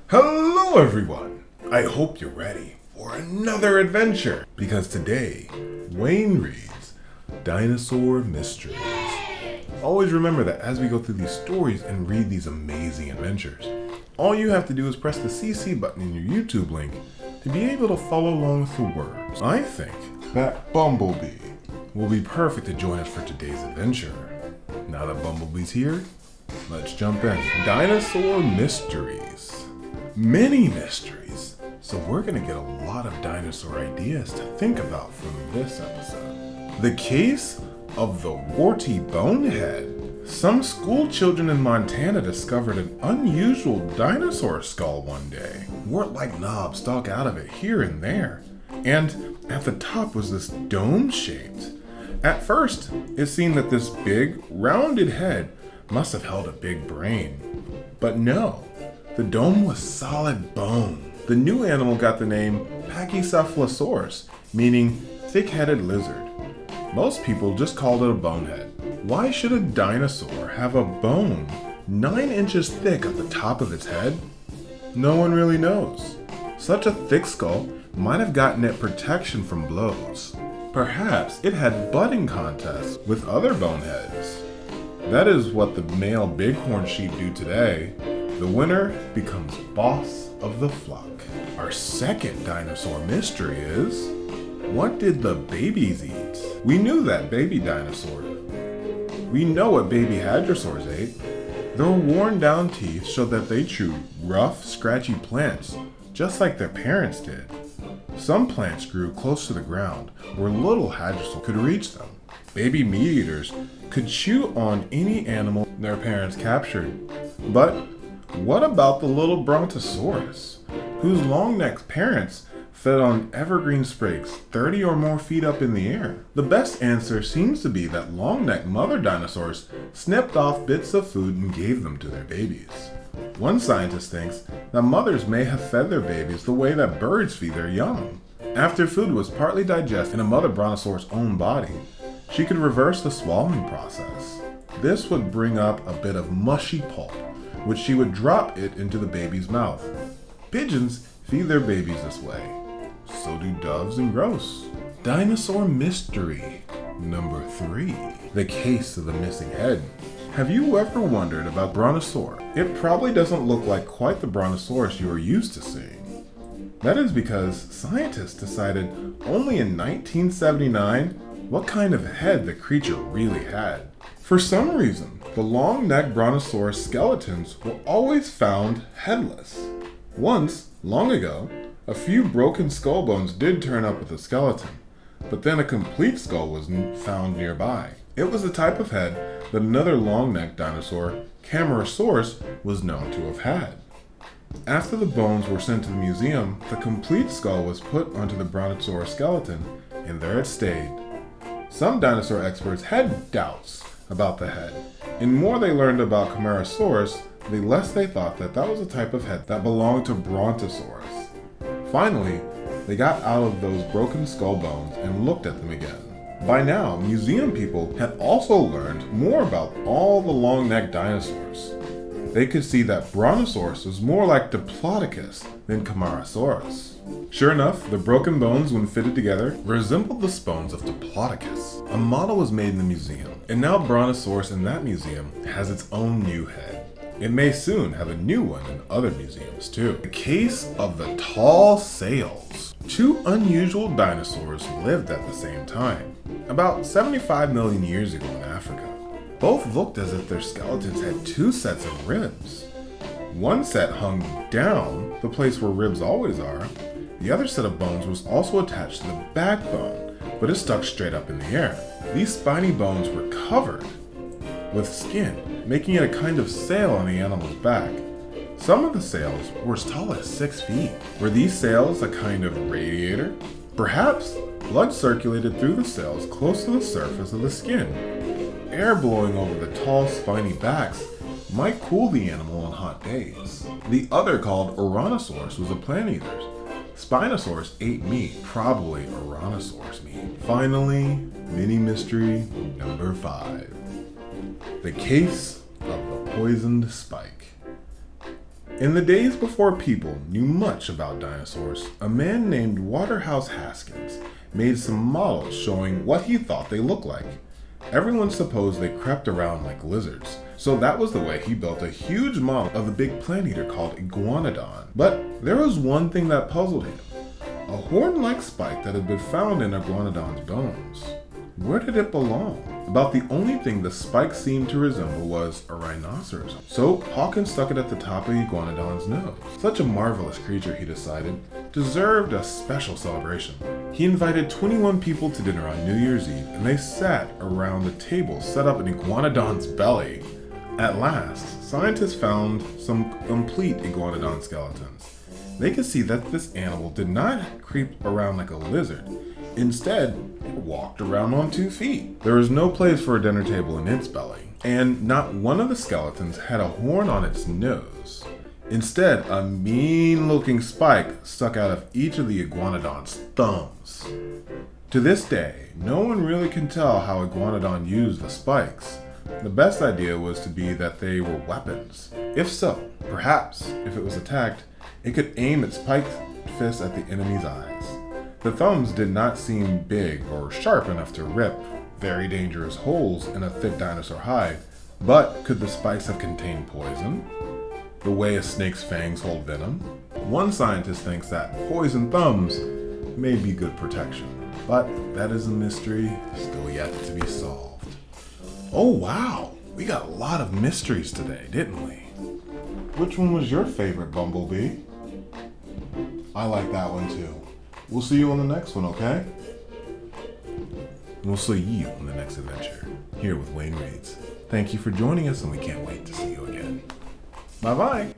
Hello everyone! I hope you're ready for another adventure because today Wayne reads Dinosaur Mysteries. Always remember that as we go through these stories and read these amazing adventures, all you have to do is press the CC button in your YouTube link to be able to follow along with the words. I think that Bumblebee will be perfect to join us for today's adventure. Now that Bumblebee's here, let's jump in. Dinosaur Mysteries. Many mysteries. So we're gonna get a lot of dinosaur ideas to think about from this episode. The case of the Warty Bonehead. Some school children in Montana discovered an unusual dinosaur skull one day. Wart-like knobs stuck out of it here and there. And at the top was this dome-shaped. At first, it seemed that this big, rounded head must have held a big brain. But no. The dome was solid bone. The new animal got the name Pachycephalosaurus, meaning thick-headed lizard. Most people just called it a bonehead. Why should a dinosaur have a bone 9 inches thick at the top of its head? No one really knows. Such a thick skull might have gotten it protection from blows. Perhaps it had butting contests with other boneheads. That is what the male bighorn sheep do today. The winner becomes boss of the flock. Our second dinosaur mystery is, what did the babies eat? We knew that baby dinosaurs. We know what baby hadrosaurs ate. Their worn down teeth showed that they chewed rough, scratchy plants, just like their parents did. Some plants grew close to the ground where little hadrosaurs could reach them. Baby meat eaters could chew on any animal their parents captured. But what about the little brontosaurus, whose long-necked parents fed on evergreen sprigs 30 or more feet up in the air? The best answer seems to be that long-necked mother dinosaurs snipped off bits of food and gave them to their babies. One scientist thinks that mothers may have fed their babies the way that birds feed their young. After food was partly digested in a mother brontosaurus' own body, she could reverse the swallowing process. This would bring up a bit of mushy pulp, which she would drop it into the baby's mouth. Pigeons feed their babies this way. So do doves and grouse. Dinosaur mystery number 3. The case of the missing head. Have you ever wondered about Brontosaur? It probably doesn't look like quite the Brontosaurus you are used to seeing. That is because scientists decided only in 1979 what kind of head the creature really had. For some reason, the long-necked brontosaurus skeletons were always found headless. Once, long ago, a few broken skull bones did turn up with a skeleton, but then a complete skull was found nearby. It was the type of head that another long-necked dinosaur, Camarasaurus, was known to have had. After the bones were sent to the museum, the complete skull was put onto the brontosaurus skeleton, and there it stayed. Some dinosaur experts had doubts about the head. And more they learned about Camarasaurus, the less they thought that was a type of head that belonged to Brontosaurus. Finally, they got out of those broken skull bones and looked at them again. By now, museum people had also learned more about all the long-necked dinosaurs. They could see that Brontosaurus was more like Diplodocus than Camarasaurus. Sure enough, the broken bones, when fitted together, resembled the bones of Diplodocus. A model was made in the museum, and now Brontosaurus in that museum has its own new head. It may soon have a new one in other museums too. The case of the tall sails. 2 unusual dinosaurs lived at the same time, about 75 million years ago in Africa. Both looked as if their skeletons had 2 sets of ribs. One set hung down, the place where ribs always are. The other set of bones was also attached to the backbone, but it stuck straight up in the air. These spiny bones were covered with skin, making it a kind of sail on the animal's back. Some of the sails were as tall as 6 feet. Were these sails a kind of radiator? Perhaps blood circulated through the sails close to the surface of the skin. Air blowing over the tall, spiny backs might cool the animal on hot days. The other, called Ouranosaurus, was a plant eater. Spinosaurus ate meat, probably Ouranosaurus meat. Finally, mini mystery number 5. The case of the poisoned spike. In the days before people knew much about dinosaurs, a man named Waterhouse Haskins made some models showing what he thought they looked like. Everyone supposed they crept around like lizards, so that was the way he built a huge model of the big plant eater called Iguanodon. But there was one thing that puzzled him: a horn-like spike that had been found in Iguanodon's bones. Where did it belong? About the only thing the spike seemed to resemble was a rhinoceros. So Hawkins stuck it at the top of Iguanodon's nose. Such a marvelous creature, he decided, deserved a special celebration. He invited 21 people to dinner on New Year's Eve, and they sat around a table set up in Iguanodon's belly. At last, scientists found some complete Iguanodon skeletons. They could see that this animal did not creep around like a lizard. Instead, it walked around on 2 feet. There was no place for a dinner table in its belly, and not one of the skeletons had a horn on its nose. Instead, a mean-looking spike stuck out of each of the Iguanodon's thumbs. To this day, no one really can tell how Iguanodon used the spikes. The best idea was to be that they were weapons. If so, perhaps, if it was attacked, it could aim its spiked fist at the enemy's eyes. The thumbs did not seem big or sharp enough to rip very dangerous holes in a thick dinosaur hide, but could the spikes have contained poison? The way a snake's fangs hold venom? One scientist thinks that poison thumbs may be good protection, but that is a mystery still yet to be solved. Oh wow, we got a lot of mysteries today, didn't we? Which one was your favorite, Bumblebee? I like that one too. We'll see you on the next one, okay? We'll see you on the next adventure, here with Wayne Reads. Thank you for joining us, and we can't wait to see you again. Bye-bye!